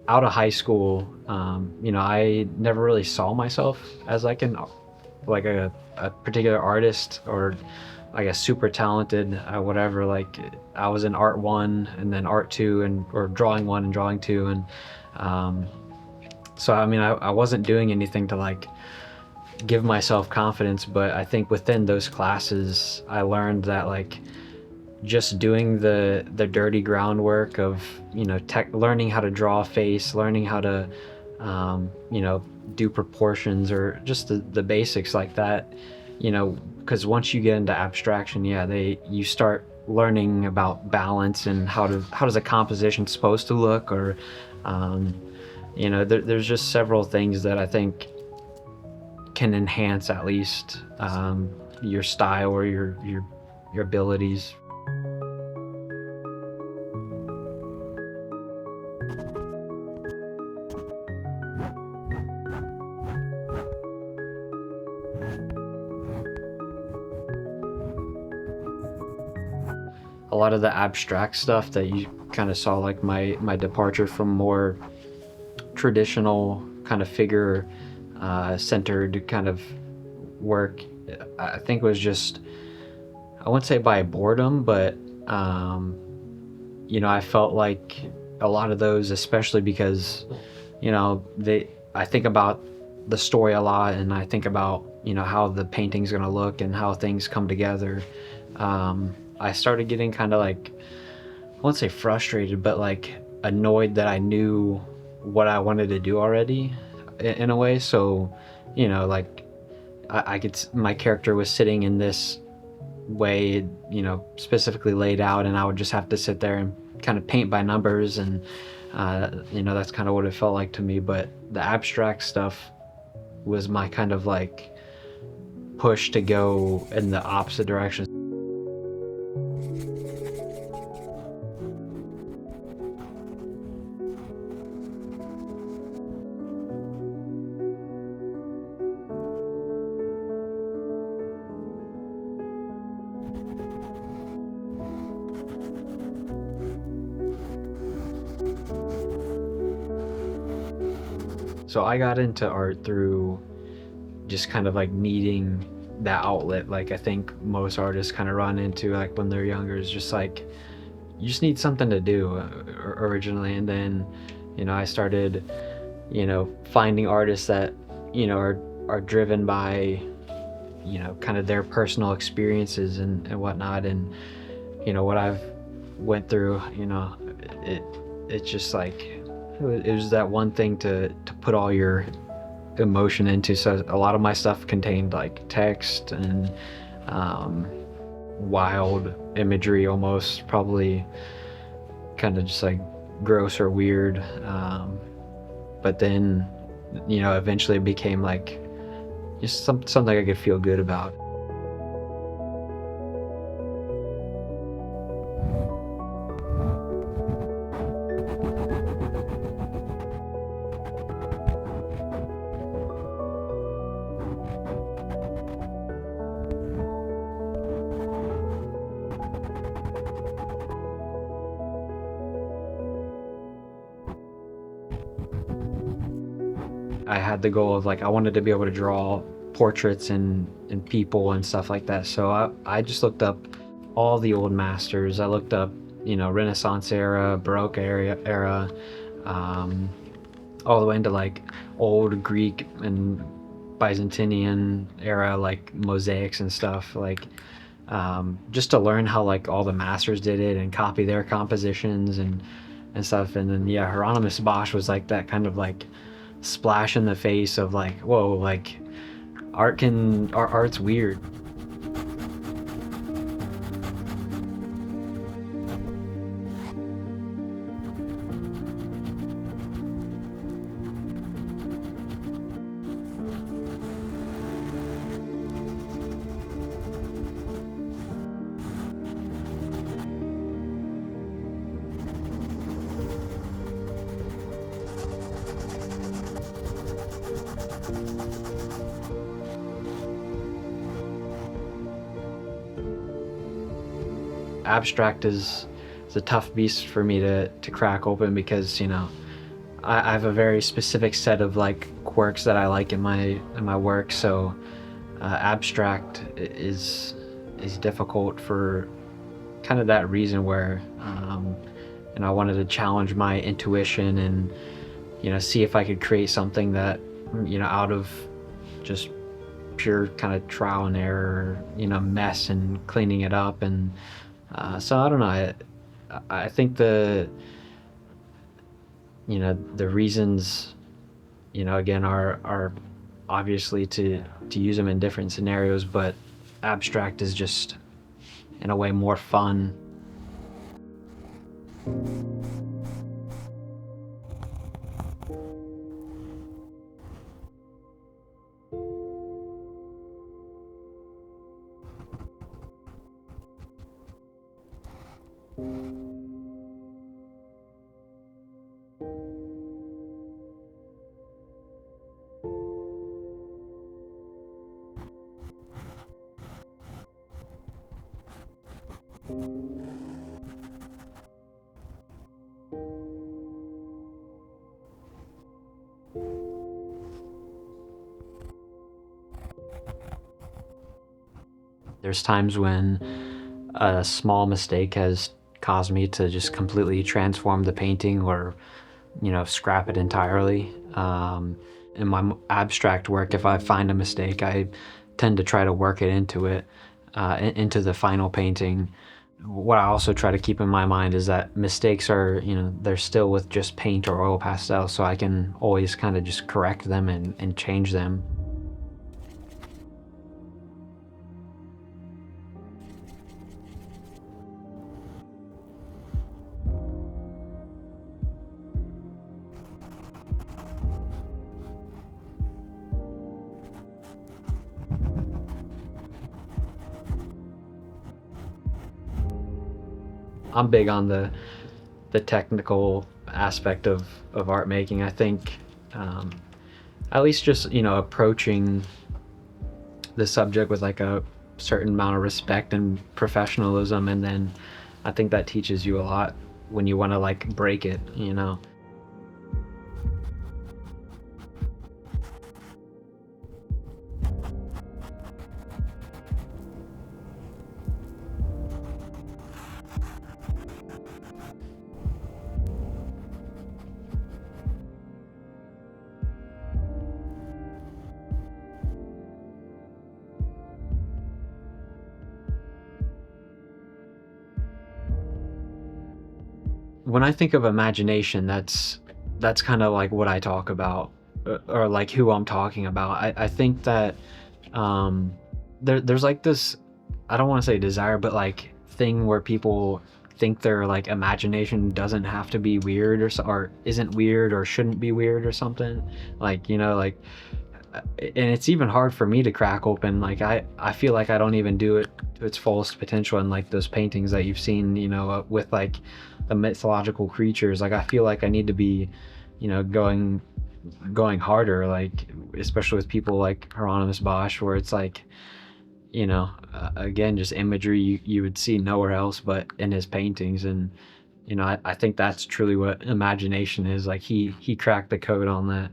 out of high school, you know, I never really saw myself as like a particular artist or like a super talented whatever. Like I was in art one and then art two and or drawing one and drawing two and um, so I mean I wasn't doing anything to like give myself confidence, but I think within those classes I learned that like just doing the dirty groundwork of, you know, learning how to draw a face, learning how to you know, do proportions or just the basics like that, you know, because once you get into abstraction, yeah, you start learning about balance and how does a composition supposed to look, or um, you know, there's just several things that I think can enhance at least your style or your abilities. A lot of the abstract stuff that you kind of saw, like my departure from more traditional kind of figure centered kind of work, I think was just, I wouldn't say by boredom, but um, you know, I felt like a lot of those, especially because, you know, I think about the story a lot, and I think about, you know, how the painting's gonna look and how things come together. I started getting kind of like, I won't say frustrated, but like annoyed that I knew what I wanted to do already in a way. So, you know, like I could, my character was sitting in this way, you know, specifically laid out, and I would just have to sit there and kind of paint by numbers, and you know, that's kind of what it felt like to me. But the abstract stuff was my kind of like push to go in the opposite direction. So I got into art through just kind of like needing that outlet. Like I think most artists kind of run into like when they're younger, is just like you just need something to do originally. And then, you know, I started, you know, finding artists that, you know, are driven by, you know, kind of their personal experiences and whatnot. And, you know, what I've went through, you know, it it's just like it was that one thing to put all your emotion into. So a lot of my stuff contained like text and um, wild imagery, almost probably kind of just like gross or weird. But then, you know, eventually it became like just something I could feel good about. I had the goal of like I wanted to be able to draw portraits and people and stuff like that. So I just looked up all the old masters. I looked up, you know, Renaissance era, Baroque era, um, all the way into like old Greek and Byzantinian era, like mosaics and stuff. Like just to learn how like all the masters did it and copy their compositions and stuff. And then yeah, Hieronymus Bosch was like that kind of like splash in the face of like, whoa, like art's weird. Abstract is a tough beast for me to crack open because, you know, I have a very specific set of like quirks that I like in my work. So abstract is difficult for kind of that reason where I wanted to challenge my intuition and see if I could create something that out of just pure kind of trial and error, mess and cleaning it up. And so I don't know. I think the reasons, again, are obviously to use them in different scenarios, but abstract is just in a way more fun. There's times when a small mistake has caused me to just completely transform the painting or, scrap it entirely. In my abstract work, if I find a mistake, I tend to try to work it into the final painting. What I also try to keep in my mind is that mistakes are, they're still with just paint or oil pastel, so I can always kind of just correct them and change them. I'm big on the technical aspect of art making. I think at least just approaching the subject with like a certain amount of respect and professionalism, and then I think that teaches you a lot when you want to like break it. When I think of imagination, that's kind of like what I talk about, or like who I'm talking about. I think that um, there's like this, I don't want to say desire, but like thing where people think their like imagination doesn't have to be weird or isn't weird or shouldn't be weird or something. Like like and it's even hard for me to crack open. Like I feel like I don't even do it to its fullest potential in like those paintings that you've seen, with like the mythological creatures. Like I feel like I need to be, going harder, like especially with people like Hieronymus Bosch, where it's like, again, just imagery you would see nowhere else but in his paintings. And I think that's truly what imagination is. Like he cracked the code on that.